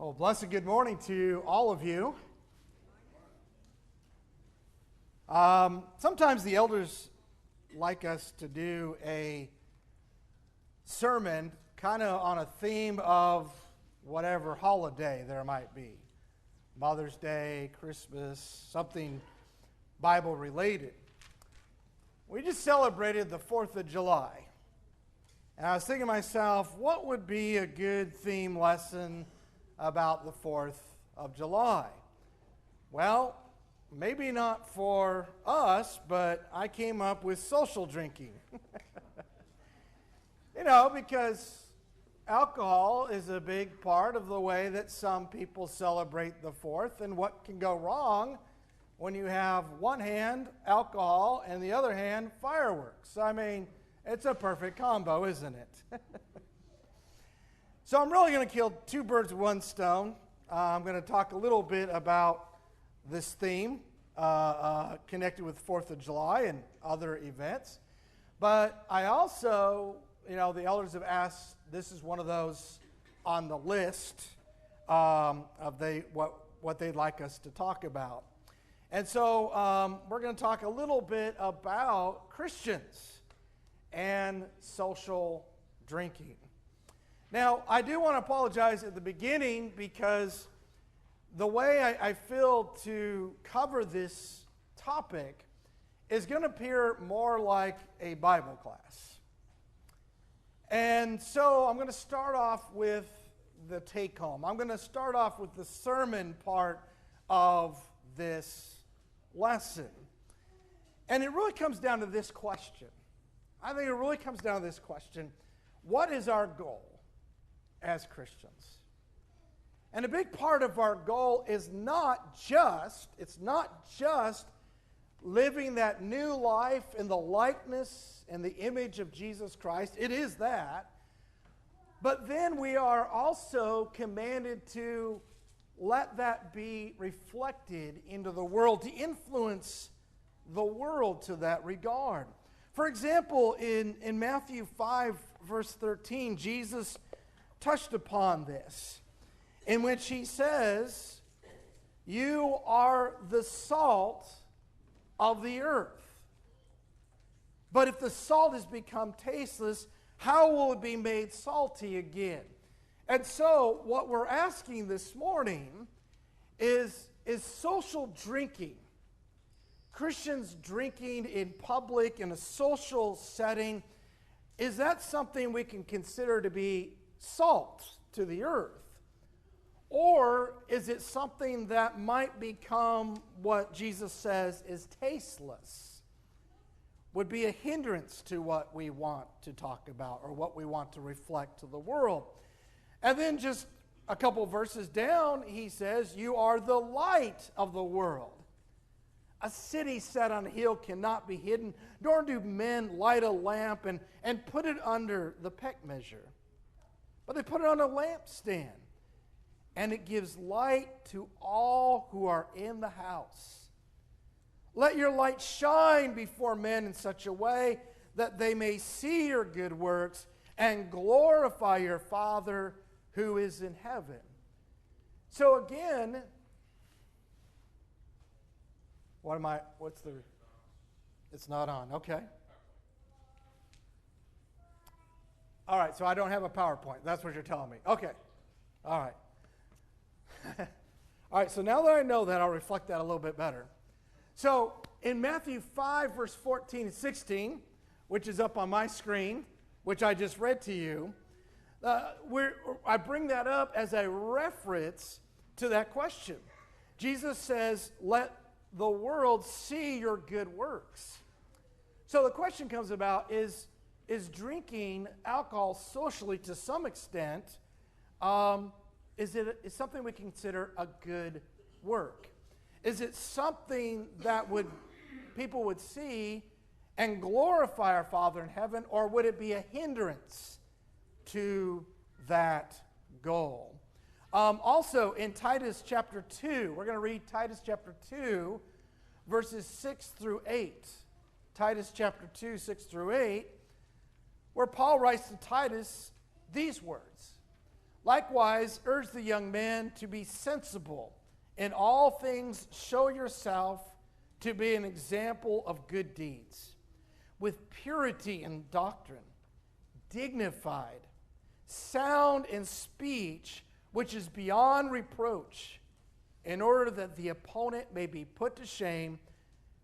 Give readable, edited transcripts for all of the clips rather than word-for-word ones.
Well, blessed good morning to all of you. Sometimes the elders like us to do a sermon kind of on a theme of whatever holiday there might be. Mother's Day, Christmas, something Bible related. We just celebrated the 4th of July. And I was thinking to myself, what would be a good theme lesson about the 4th of July? Well, maybe not for us, but I came up with social drinking. Because alcohol is a big part of the way that some people celebrate the 4th, and what can go wrong when you have one hand alcohol and the other hand fireworks? I mean, it's a perfect combo, isn't it? So I'm really going to kill two birds with one stone. I'm going to talk a little bit about this theme connected with 4th of July and other events. But I also, the elders have asked, this is one of those on the list of what they'd like us to talk about. And so we're going to talk a little bit about Christians and social drinking. Now, I do want to apologize at the beginning because the way I feel to cover this topic is going to appear more like a Bible class. And so I'm going to start off with the take-home. I'm going to start off with the sermon part of this lesson. And it really comes down to this question. I think it really comes down to this question. What is our goal as Christians? And a big part of our goal is not just living that new life in the likeness and the image of Jesus Christ. It is that. But then we are also commanded to let that be reflected into the world, to influence the world to that regard. For example, in Matthew 5, verse 13, Jesus touched upon this, in which he says, "You are the salt of the earth. But if the salt has become tasteless, how will it be made salty again?" And so what we're asking this morning is social drinking, Christians drinking in public in a social setting, is that something we can consider to be salt to the earth? Or is it something that might become what Jesus says is tasteless, would be a hindrance to what we want to talk about or what we want to reflect to the world? And then just a couple verses down, he says, "You are the light of the world. A city set on a hill cannot be hidden, nor do men light a lamp and put it under the peck measure. But they put it on a lampstand, and it gives light to all who are in the house. Let your light shine before men in such a way that they may see your good works and glorify your Father who is in heaven." So again, it's not on, okay. All right, so I don't have a PowerPoint. That's what you're telling me. Okay, all right. All right, so now that I know that, I'll reflect that a little bit better. So in Matthew 5, verse 14 and 16, which is up on my screen, which I just read to you, I bring that up as a reference to that question. Jesus says, "Let the world see your good works." So the question comes about, is drinking alcohol socially to some extent, is something we consider a good work? Is it something that people would see and glorify our Father in heaven, or would it be a hindrance to that goal? Also in Titus chapter 2, we're going to read Titus chapter 2, verses 6 through 8. Titus chapter 2, 6 through 8, where Paul writes to Titus these words: Likewise, urge the young men to be sensible. In all things, show yourself to be an example of good deeds, with purity in doctrine, dignified, sound in speech, which is beyond reproach, in order that the opponent may be put to shame,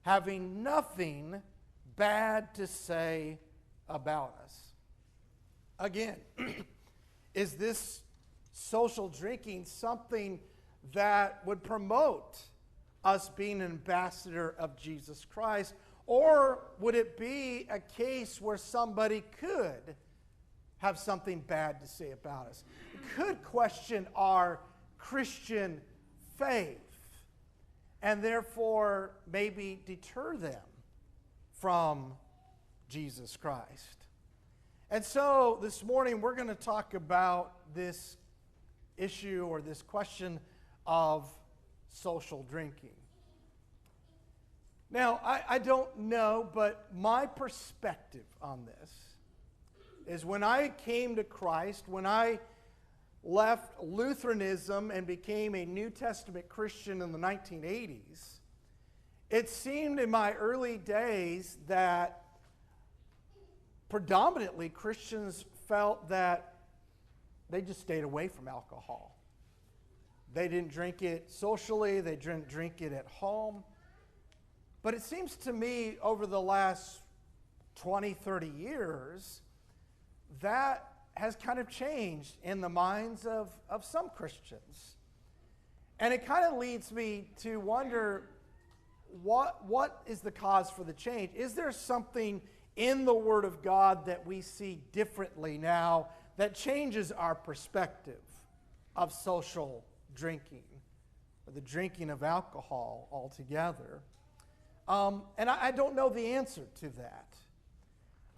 having nothing bad to say about us. Again, is this social drinking something that would promote us being an ambassador of Jesus Christ? Or would it be a case where somebody could have something bad to say about us, could question our Christian faith, and therefore maybe deter them from Jesus Christ? And so this morning we're going to talk about this issue or this question of social drinking. Now, I don't know, but my perspective on this is when I came to Christ, when I left Lutheranism and became a New Testament Christian in the 1980s, it seemed in my early days that predominantly Christians felt that they just stayed away from alcohol. They didn't drink it socially, they didn't drink it at home. But it seems to me over the last 20, 30 years, that has kind of changed in the minds of some Christians. And it kind of leads me to wonder, what is the cause for the change? Is there something in the Word of God that we see differently now that changes our perspective of social drinking or the drinking of alcohol altogether? And I don't know the answer to that.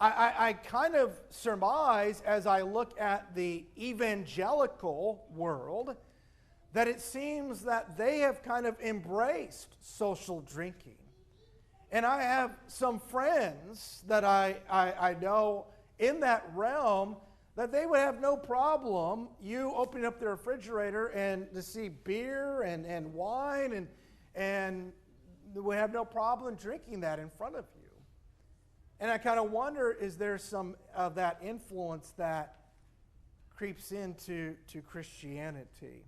I kind of surmise as I look at the evangelical world that it seems that they have kind of embraced social drinking. And I have some friends that I know in that realm that they would have no problem you opening up their refrigerator and to see beer and wine and they would have no problem drinking that in front of you. And I kind of wonder, is there some of that influence that creeps into Christianity?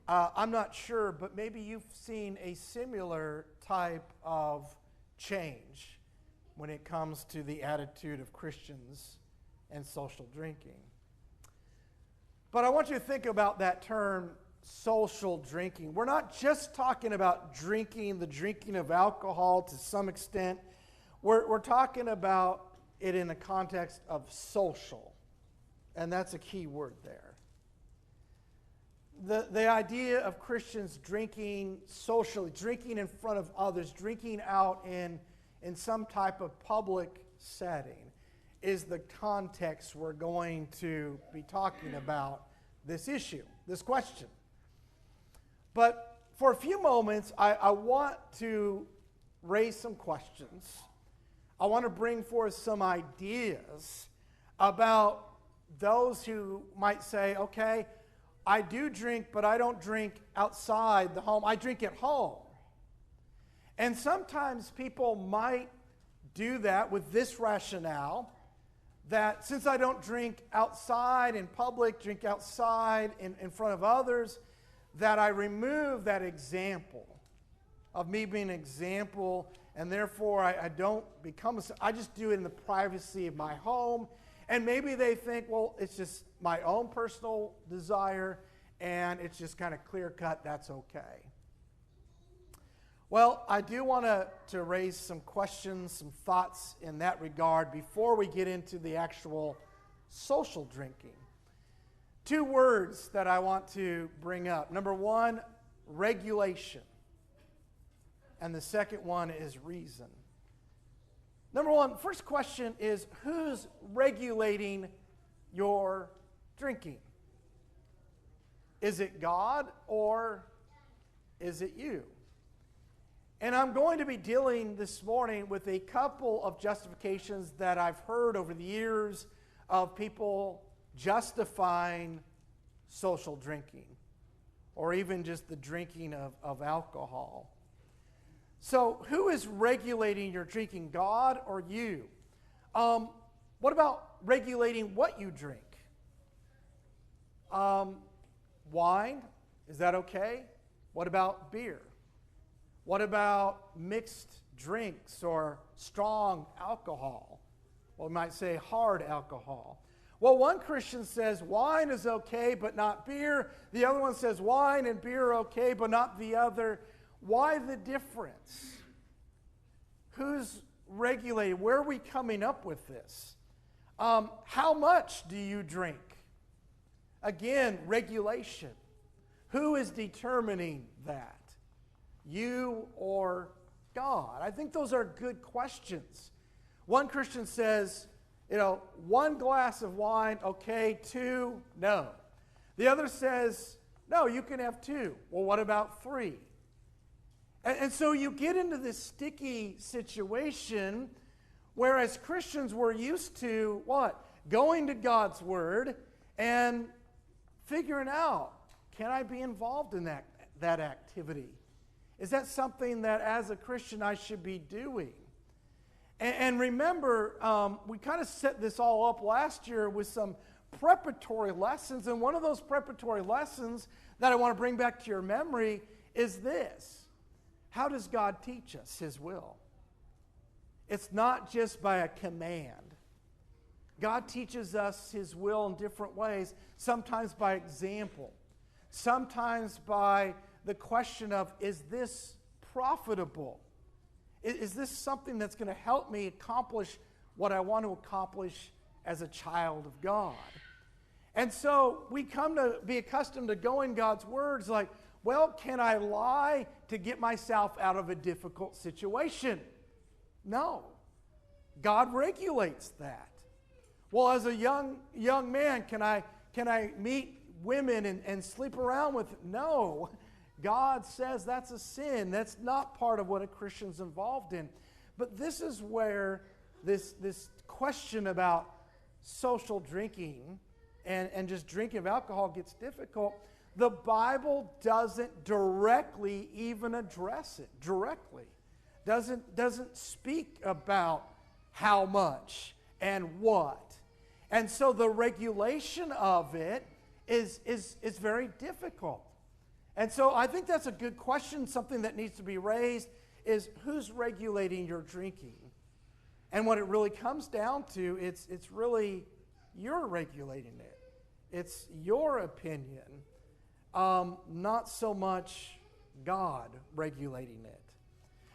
I'm not sure, but maybe you've seen a similar type of change when it comes to the attitude of Christians and social drinking. But I want you to think about that term, social drinking. We're not just talking about drinking, the drinking of alcohol to some extent. We're talking about it in the context of social. And that's a key word there. The idea of Christians drinking socially, drinking in front of others, drinking out in some type of public setting is the context we're going to be talking about this issue, this question. But for a few moments, I want to raise some questions. I want to bring forth some ideas about those who might say, okay, I do drink, but I don't drink outside the home. I drink at home. And sometimes people might do that with this rationale, that since I don't drink outside in public, drink outside in front of others, that I remove that example of me being an example, and therefore I don't become I just do it in the privacy of my home. And maybe they think, well, it's just my own personal desire, and it's just kind of clear-cut, that's okay. Well, I do want to raise some questions, some thoughts in that regard before we get into the actual social drinking. Two words that I want to bring up. Number one, regulation. And the second one is reason. Number one, first question is, who's regulating your drinking? Is it God or is it you? And I'm going to be dealing this morning with a couple of justifications that I've heard over the years of people justifying social drinking, or even just the drinking of alcohol. So who is regulating your drinking, God or you? What about regulating what you drink? Wine, is that okay? What about beer? What about mixed drinks or strong alcohol? Well, we might say hard alcohol. Well, one Christian says wine is okay, but not beer. The other one says wine and beer are okay, but not the other. Why the difference? Who's regulating? Where are we coming up with this? How much do you drink? Again, regulation. Who is determining that? You or God? I think those are good questions. One Christian says, 1 glass of wine, okay, 2, no. The other says, no, you can have 2. Well, what about 3? And so you get into this sticky situation where as Christians we're used to what? Going to God's Word and figuring out, can I be involved in that activity? Is that something that as a Christian I should be doing? And remember, we kind of set this all up last year with some preparatory lessons. And one of those preparatory lessons that I want to bring back to your memory is this. How does God teach us His will? It's not just by a command. God teaches us His will in different ways, sometimes by example, sometimes by the question of, is this profitable? Is this something that's going to help me accomplish what I want to accomplish as a child of God? And so we come to be accustomed to going God's words like, well, can I lie to get myself out of a difficult situation? No. God regulates that. Well, as a young man, can I meet women and sleep around with? No. God says that's a sin. That's not part of what a Christian's involved in. But this is where this question about social drinking and just drinking of alcohol gets difficult. The Bible doesn't directly even address it. Directly. Doesn't speak about how much and what. And so the regulation of it is very difficult. And so I think that's a good question. Something that needs to be raised is, who's regulating your drinking? And what it really comes down to, it's really you're regulating it. It's your opinion, not so much God regulating it.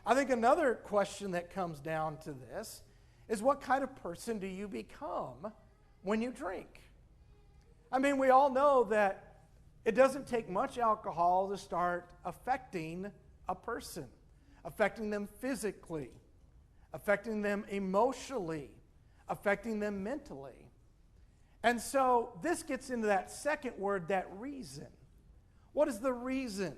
I think another question that comes down to this is, what kind of person do you become when you drink? I mean, we all know that it doesn't take much alcohol to start affecting a person, affecting them physically, affecting them emotionally, affecting them mentally. And so this gets into that second word, that reason. What is the reason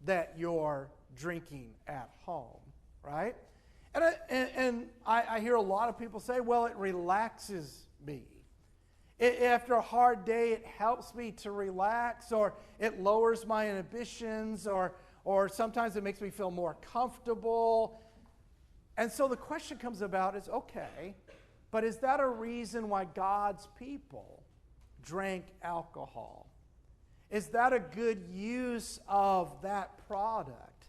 that you're drinking at home, right? And I hear a lot of people say, well, it relaxes me. After a hard day, it helps me to relax, or it lowers my inhibitions, or sometimes it makes me feel more comfortable. And so the question comes about is, okay, but is that a reason why God's people drank alcohol? Is that a good use of that product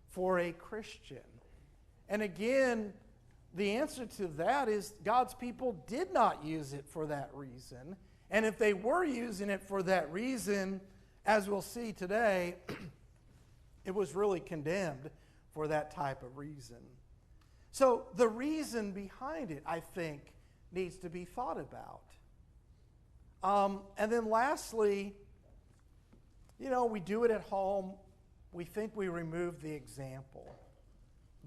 for a Christian? And again, the answer to that is God's people did not use it for that reason. And if they were using it for that reason, as we'll see today, it was really condemned for that type of reason. So the reason behind it, I think, needs to be thought about. And then lastly, we do it at home. We think we remove the example.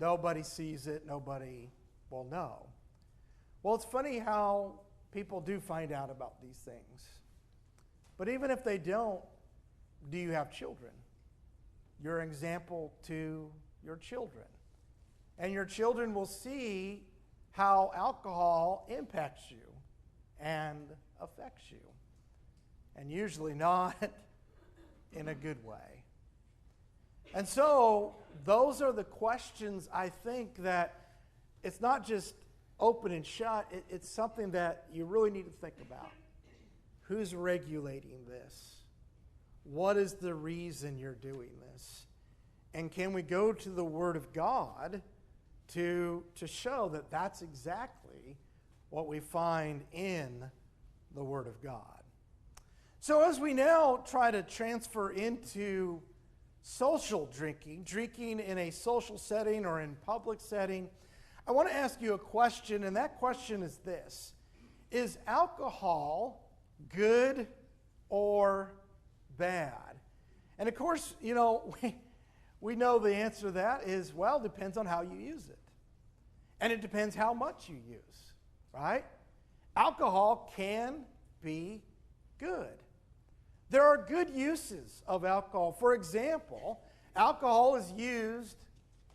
Nobody sees it. Nobody will know. Well, it's funny how people do find out about these things. But even if they don't, do you have children? You're an example to your children. And your children will see how alcohol impacts you and affects you. and usually not in a good way. And so those are the questions, I think, that it's not just open and shut. It's something that you really need to think about. Who's regulating this? What is the reason you're doing this? And can we go to the Word of God to show that that's exactly what we find in the Word of God? So as we now try to transfer into social drinking in a social setting or in public setting, I want to ask you a question, and that question is this: is alcohol good or bad? And of course, we know the answer to that is, well, it depends on how you use it. And it depends how much you use, right? Alcohol can be good. There are good uses of alcohol. For example, alcohol is used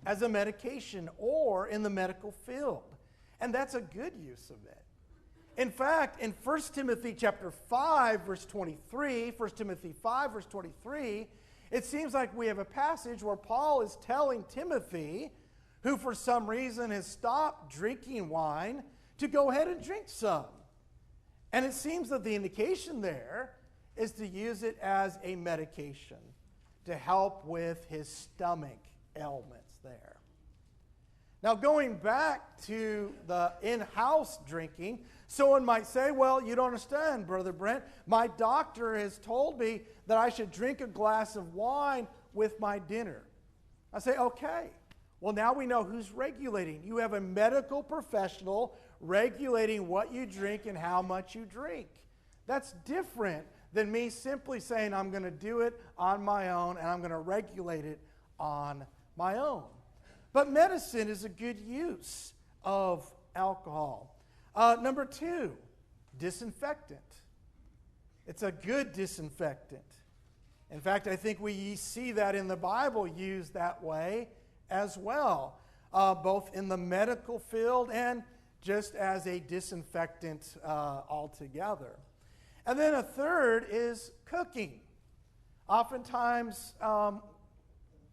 as a medication or in the medical field. And that's a good use of it. In fact, in 1 Timothy chapter 5, verse 23, 1 Timothy 5, verse 23, it seems like we have a passage where Paul is telling Timothy, who for some reason has stopped drinking wine, to go ahead and drink some. And it seems that the indication there is to use it as a medication to help with his stomach ailments there. Now, going back to the in-house drinking, someone might say, well, you don't understand, Brother Brent. My doctor has told me that I should drink a glass of wine with my dinner. I say, okay. Well, now we know who's regulating. You have a medical professional regulating what you drink and how much you drink. That's different than me simply saying I'm going to do it on my own and I'm going to regulate it on my own. But medicine is a good use of alcohol. Number 2, disinfectant. It's a good disinfectant. In fact, I think we see that in the Bible used that way as well, both in the medical field and just as a disinfectant altogether. And then a third is cooking. Oftentimes,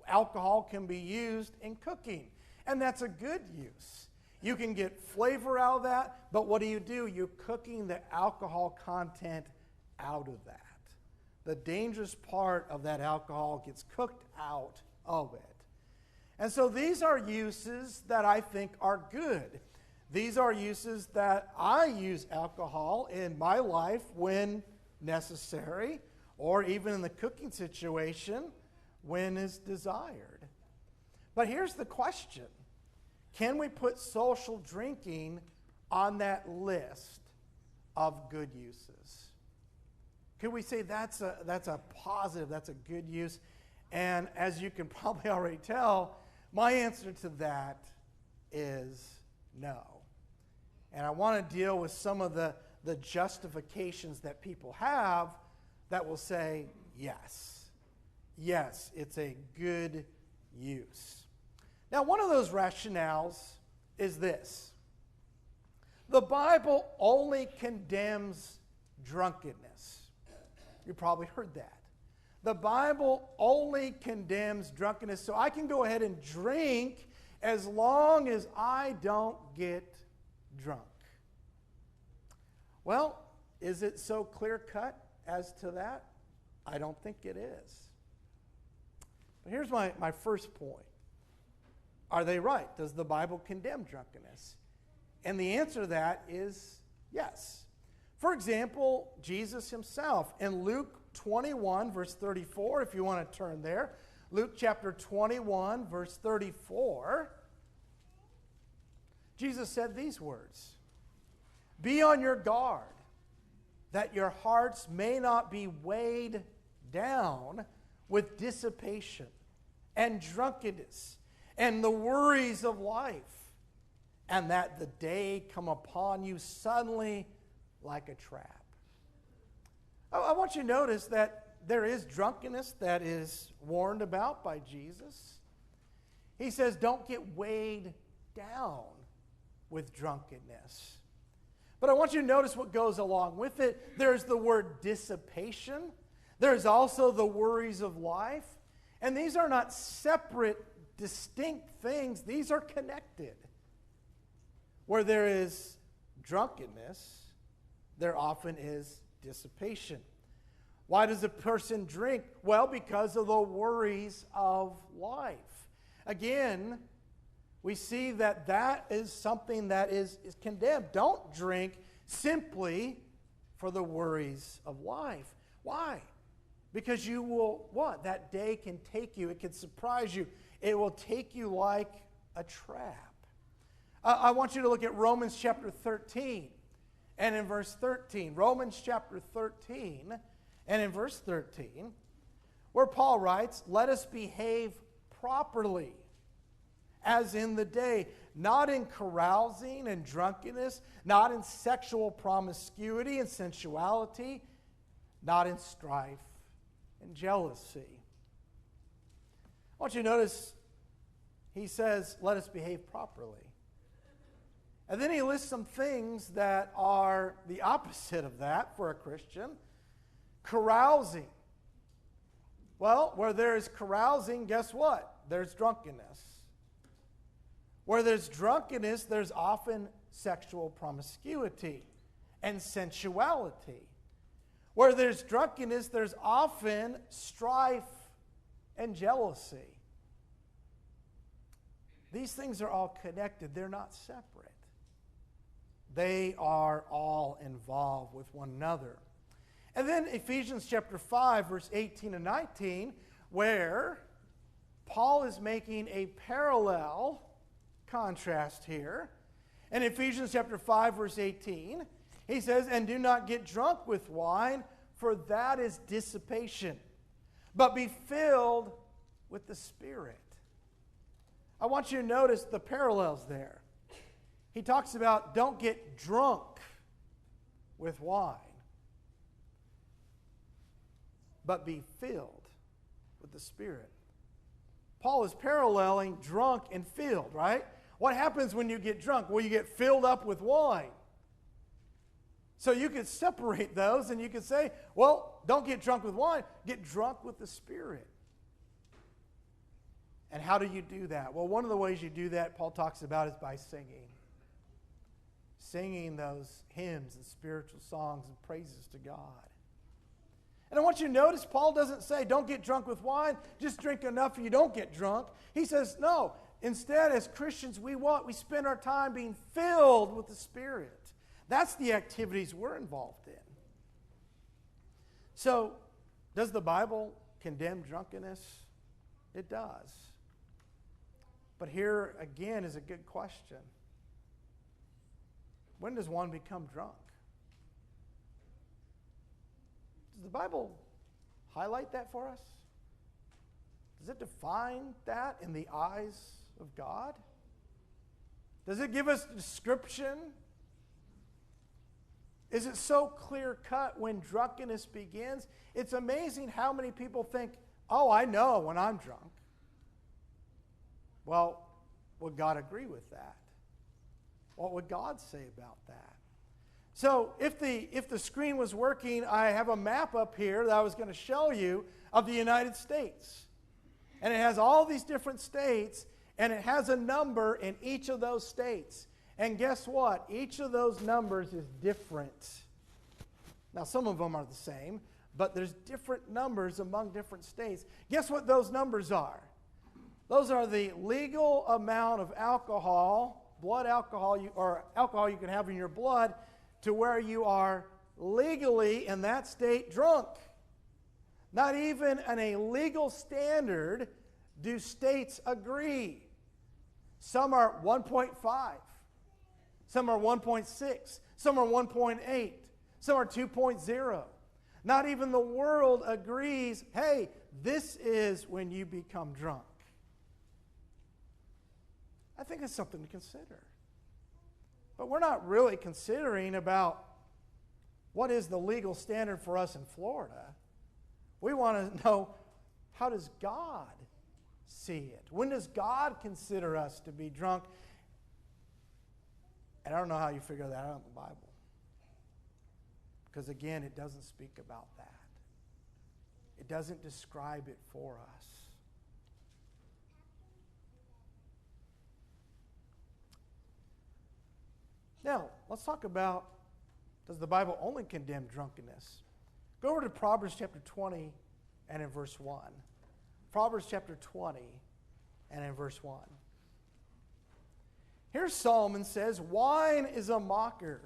alcohol can be used in cooking, and that's a good use. You can get flavor out of that, but what do? You're cooking the alcohol content out of that. The dangerous part of that alcohol gets cooked out of it. And so these are uses that I think are good. These are uses that I use alcohol in my life when necessary, or even in the cooking situation when is desired. But here's the question: can we put social drinking on that list of good uses? Could we say that's a positive, that's a good use? And as you can probably already tell, my answer to that is no. And I want to deal with some of the justifications that people have that will say, yes, it's a good use. Now, one of those rationales is this: the Bible only condemns drunkenness. You probably heard that. The Bible only condemns drunkenness, so I can go ahead and drink as long as I don't get drunk. Well, is it so clear-cut as to that? I don't think it is. But here's my first point. Are they right? Does the Bible condemn drunkenness? And the answer to that is yes. For example, Jesus himself in Luke 21, verse 34, if you want to turn there. Luke chapter 21, verse 34. Jesus said these words: "Be on your guard, that your hearts may not be weighed down with dissipation and drunkenness and the worries of life, and that the day come upon you suddenly like a trap." I want you to notice that there is drunkenness that is warned about by Jesus. He says, don't get weighed down with drunkenness. But I want you to notice what goes along with it. There's the word dissipation. There's also the worries of life. And these are not separate, distinct things. These are connected. Where there is drunkenness, there often is dissipation. Why does a person drink? Well, because of the worries of life. Again, we see that that is something that is condemned. Don't drink simply for the worries of life. Why? Because you will, what? That day can take you. It can surprise you. It will take you like a trap. I want you to look at Romans chapter 13 and in verse 13. Romans chapter 13 and in verse 13, where Paul writes, "Let us behave properly, as in the day, not in carousing and drunkenness, not in sexual promiscuity and sensuality, not in strife and jealousy." I want you to notice he says, let us behave properly. And then he lists some things that are the opposite of that for a Christian. Carousing. Well, where there is carousing, guess what? There's drunkenness. Where there's drunkenness, there's often sexual promiscuity and sensuality. Where there's drunkenness, there's often strife and jealousy. These things are all connected. They're not separate. They are all involved with one another. And then Ephesians chapter 5, verse 18 and 19, where Paul is making a parallel contrast here. In Ephesians chapter 5, verse 18, he says, "And do not get drunk with wine, for that is dissipation, but be filled with the Spirit." I want you to notice the parallels there. He talks about don't get drunk with wine, but be filled with the Spirit. Paul is paralleling drunk and filled, right? What happens when you get drunk? Well, you get filled up with wine. So you could separate those and you could say, well, don't get drunk with wine, get drunk with the Spirit. And how do you do that? Well, one of the ways you do that, Paul talks about, is by singing. Singing those hymns and spiritual songs and praises to God. And I want you to notice, Paul doesn't say, don't get drunk with wine, just drink enough and you don't get drunk. He says, no, instead, as Christians, we spend our time being filled with the Spirit. That's the activities we're involved in. So, does the Bible condemn drunkenness? It does. But here, again, is a good question. When does one become drunk? Does the Bible highlight that for us? Does it define that in the eyes of God? Does it give us a description? Is it so clear-cut when drunkenness begins? It's amazing how many people think, oh, I know when I'm drunk. Well, would God agree with that? What would God say about that? So if the screen was working, I have a map up here that I was going to show you of the United States. And it has all these different states, and it has a number in each of those states. And guess what? Each of those numbers is different. Now, some of them are the same, but there's different numbers among different states. Guess what those numbers are? Those are the legal amount of alcohol, blood alcohol, or alcohol you can have in your blood, to where you are legally in that state drunk. Not even in a legal standard do states agree. Some are 1.5. Some are 1.6. Some are 1.8. Some are 2.0. Not even the world agrees, hey, this is when you become drunk. I think it's something to consider. But we're not really considering about what is the legal standard for us in Florida. We want to know, how does God see it? When does God consider us to be drunk? And I don't know how you figure that out in the Bible. Because again, it doesn't speak about that. It doesn't describe it for us. Now, let's talk about, does the Bible only condemn drunkenness? Go over to Proverbs chapter 20 and in verse 1. Proverbs chapter 20 and in verse 1. Here Solomon says, wine is a mocker,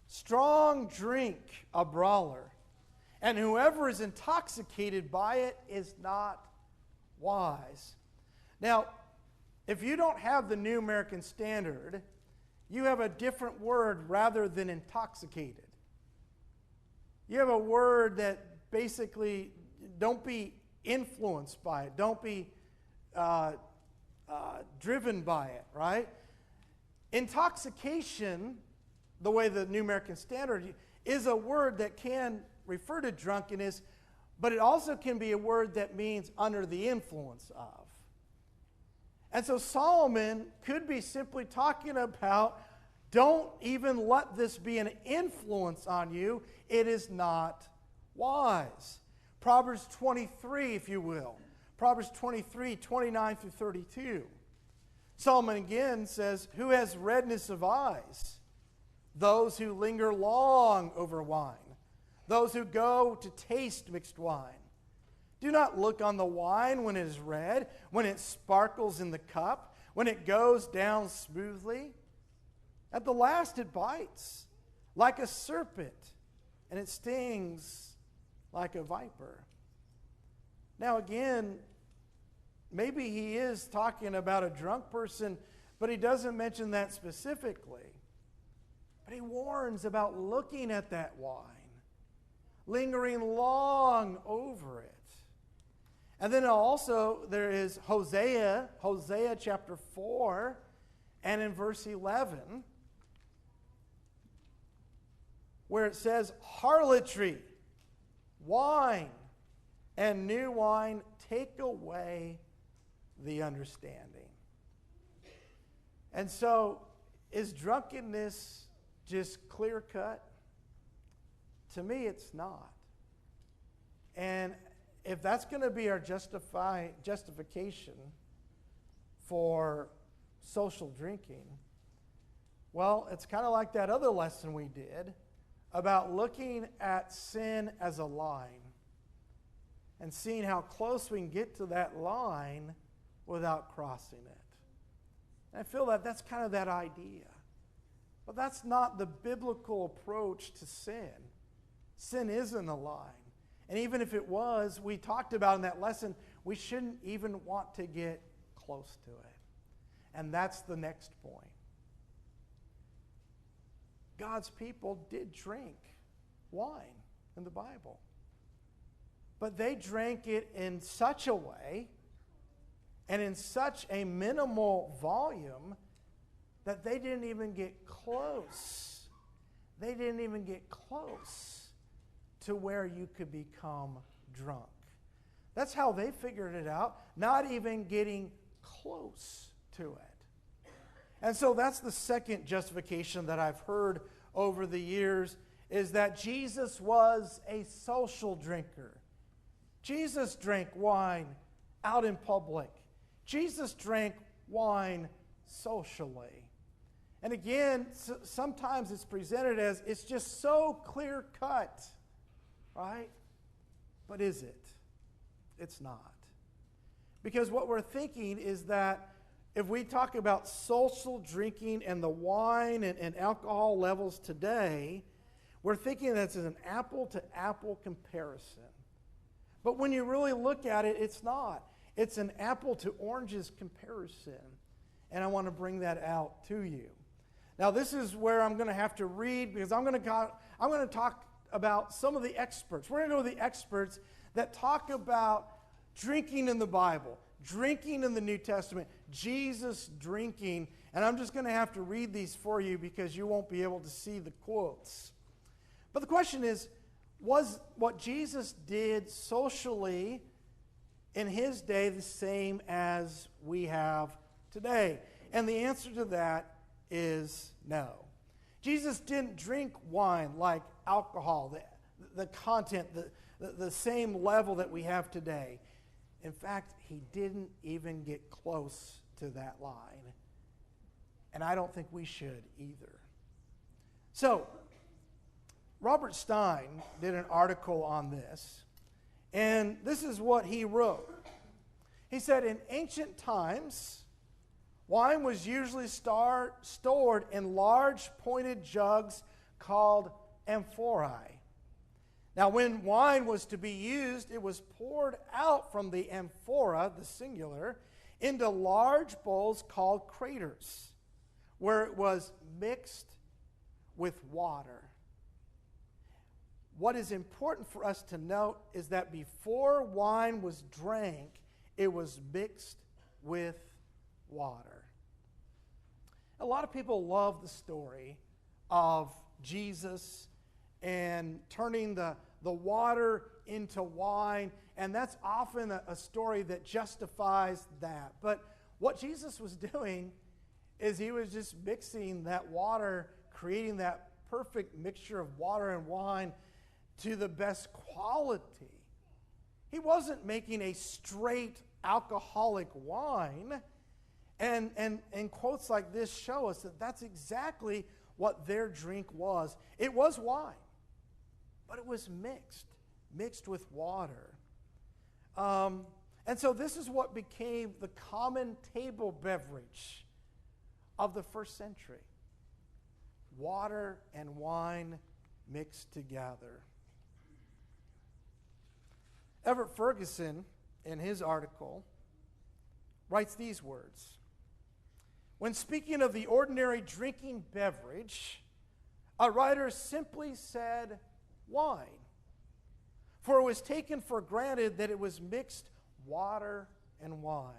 strong drink a brawler, and whoever is intoxicated by it is not wise. Now, if you don't have the New American Standard, you have a different word rather than intoxicated. You have a word that basically, don't be influenced by it. Don't be driven by it, right? Intoxication, the way the New American Standard, is a word that can refer to drunkenness, but it also can be a word that means under the influence of. And so Solomon could be simply talking about, don't even let this be an influence on you. It is not wise. Proverbs 23, if you will. Proverbs 23, 29 through 32. Solomon again says, who has redness of eyes? Those who linger long over wine. Those who go to taste mixed wine. Do not look on the wine when it is red, when it sparkles in the cup, when it goes down smoothly. At the last it bites like a serpent, and it stings like a viper. Now again, maybe he is talking about a drunk person, but he doesn't mention that specifically. But he warns about looking at that wine, lingering long over it. And then also there is Hosea chapter 4, and in verse 11, where it says, harlotry, wine, and new wine take away the understanding. And so, is drunkenness just clear cut? To me, it's not. And if that's going to be our justification for social drinking, well, it's kind of like that other lesson we did about looking at sin as a line and seeing how close we can get to that line without crossing it. And I feel that that's kind of that idea. But that's not the biblical approach to sin. Sin isn't a line. And even if it was, we talked about in that lesson, we shouldn't even want to get close to it. And that's the next point. God's people did drink wine in the Bible. But they drank it in such a way and in such a minimal volume that they didn't even get close. They didn't even get close to where you could become drunk. That's how they figured it out, not even getting close to it. And so that's the second justification that I've heard over the years, is that Jesus was a social drinker. Jesus drank wine out in public. Jesus drank wine socially. And again, sometimes it's presented as it's just so clear cut, right? But is it? It's not. Because what we're thinking is that if we talk about social drinking and the wine and alcohol levels today, we're thinking that's an apple-to-apple comparison. But when you really look at it, it's not. It's an apple-to-oranges comparison. And I want to bring that out to you. Now, this is where I'm going to have to read, because I'm going to talk about some of the experts. We're going to go to the experts that talk about drinking in the Bible, drinking in the New Testament, Jesus drinking. And I'm just going to have to read these for you because you won't be able to see the quotes. But the question is, was what Jesus did socially in his day the same as we have today? And the answer to that is no. Jesus didn't drink wine like alcohol, the content, the same level that we have today. In fact, he didn't even get close to that line. And I don't think we should either. So, Robert Stein did an article on this, and this is what he wrote. He said, in ancient times, wine was usually stored in large pointed jugs called amphorae. Now, when wine was to be used, it was poured out from the amphora, the singular, into large bowls called craters, where it was mixed with water. What is important for us to note is that before wine was drank, it was mixed with water. A lot of people love the story of Jesus and turning the water into wine, and that's often a story that justifies that. But what Jesus was doing is he was just mixing that water, creating that perfect mixture of water and wine to the best quality. He wasn't making a straight alcoholic wine. And quotes like this show us that that's exactly what their drink was. It was wine, but it was mixed with water. And so this is what became the common table beverage of the first century. Water and wine mixed together. Everett Ferguson, in his article, writes these words. When speaking of the ordinary drinking beverage, a writer simply said wine, for it was taken for granted that it was mixed water and wine.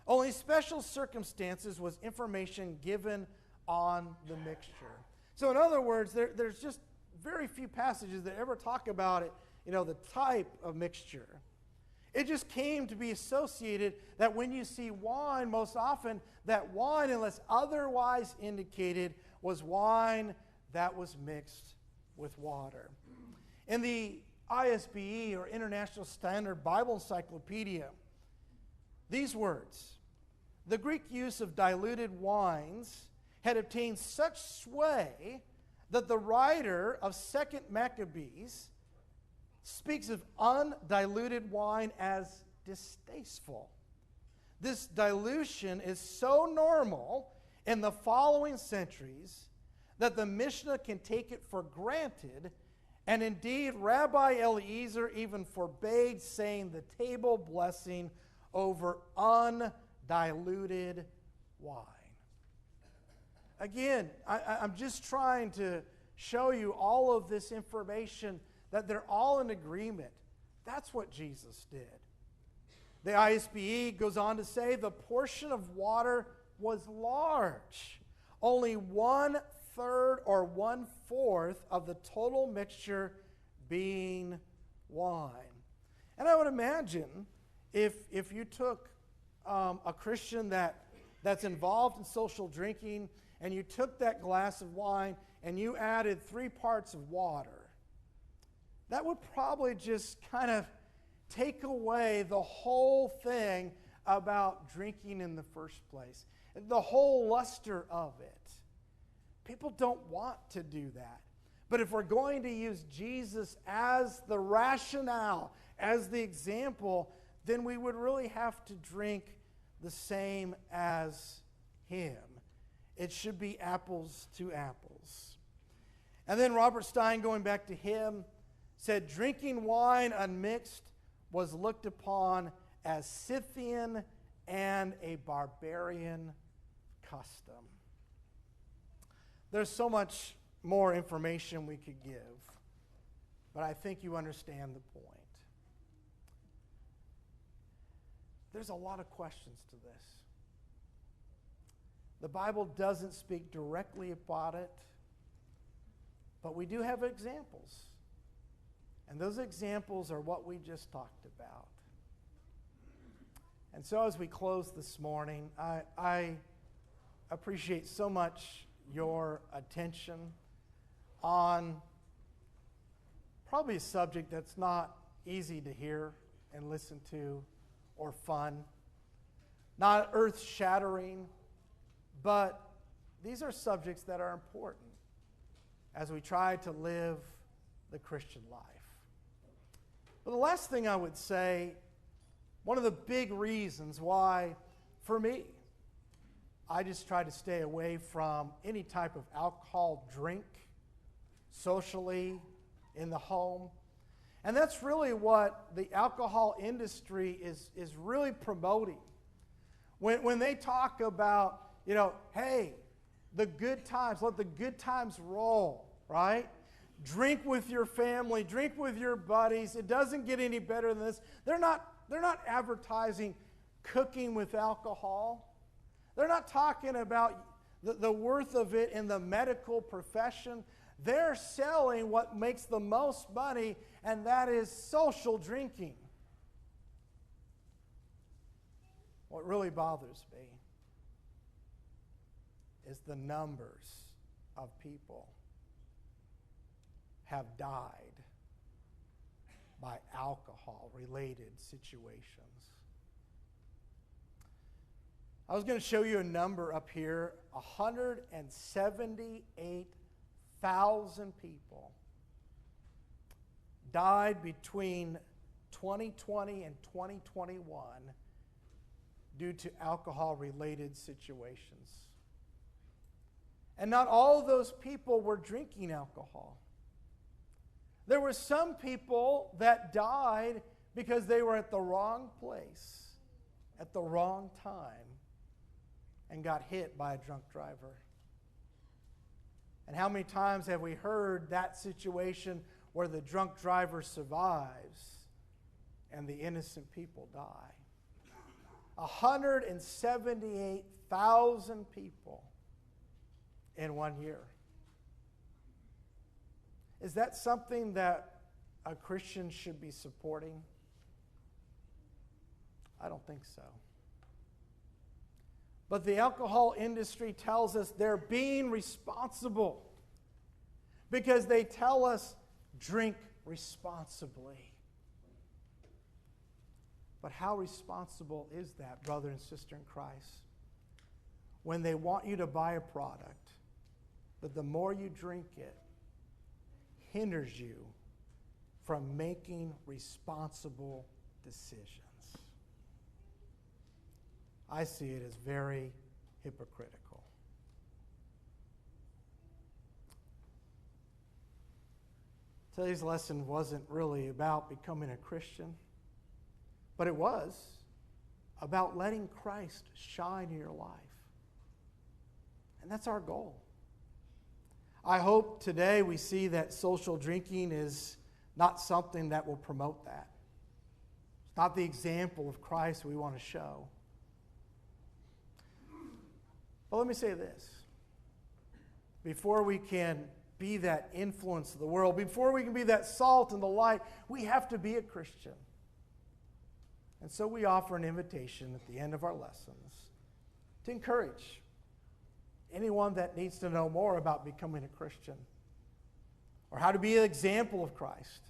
Only special circumstances was information given on the mixture. So in other words, there's just very few passages that ever talk about it, the type of mixture. It just came to be associated that when you see wine, most often that wine, unless otherwise indicated, was wine that was mixed with water. In the ISBE, or International Standard Bible Encyclopedia, these words, the Greek use of diluted wines had obtained such sway that the writer of 2nd Maccabees speaks of undiluted wine as distasteful. This dilution is so normal in the following centuries that the Mishnah can take it for granted, and indeed Rabbi Eliezer even forbade saying the table blessing over undiluted wine. Again, I'm just trying to show you all of this information that they're all in agreement. That's what Jesus did. The ISBE goes on to say the portion of water was large, only 1/3 or 1/4 of the total mixture being wine. And I would imagine if you took a Christian that's involved in social drinking and you took that glass of wine and you added 3 parts of water, that would probably just kind of take away the whole thing about drinking in the first place, the whole luster of it. People don't want to do that. But if we're going to use Jesus as the rationale, as the example, then we would really have to drink the same as him. It should be apples to apples. And then Robert Stein, going back to him, said drinking wine unmixed was looked upon as Scythian and a barbarian custom. There's so much more information we could give, but I think you understand the point. There's a lot of questions to this. The Bible doesn't speak directly about it, but we do have examples. And those examples are what we just talked about. And so as we close this morning, I appreciate so much your attention on probably a subject that's not easy to hear and listen to or fun, not earth-shattering, but these are subjects that are important as we try to live the Christian life. But the last thing I would say, one of the big reasons why, for me, I just try to stay away from any type of alcohol drink, socially, in the home. And that's really what the alcohol industry is really promoting. When they talk about, hey, the good times, let the good times roll, right? Drink with your family, drink with your buddies. It doesn't get any better than this. They're not advertising cooking with alcohol. They're not talking about the worth of it in the medical profession. They're selling what makes the most money, and that is social drinking. What really bothers me is the numbers of people have died by alcohol-related situations. I was going to show you a number up here. 178,000 people died between 2020 and 2021 due to alcohol-related situations. And not all of those people were drinking alcohol. There were some people that died because they were at the wrong place at the wrong time and got hit by a drunk driver. And how many times have we heard that situation where the drunk driver survives and the innocent people die? 178,000 people in 1 year. Is that something that a Christian should be supporting? I don't think so. But the alcohol industry tells us they're being responsible because they tell us drink responsibly. But how responsible is that, brother and sister in Christ, when they want you to buy a product, but the more you drink it, hinders you from making responsible decisions? I see it as very hypocritical. Today's lesson wasn't really about becoming a Christian, but it was about letting Christ shine in your life. And that's our goal. I hope today we see that social drinking is not something that will promote that. It's not the example of Christ we want to show. But let me say this. Before we can be that influence of the world, before we can be that salt and the light, we have to be a Christian. And so we offer an invitation at the end of our lessons to encourage anyone that needs to know more about becoming a Christian, or how to be an example of Christ,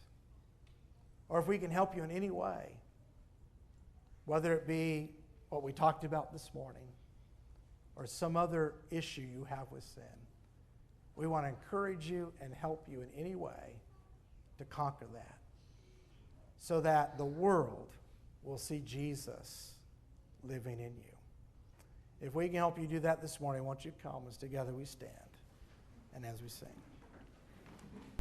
or if we can help you in any way, whether it be what we talked about this morning or some other issue you have with sin. We want to encourage you and help you in any way to conquer that, so that the world will see Jesus living in you. If we can help you do that this morning, won't you come as together we stand and as we sing.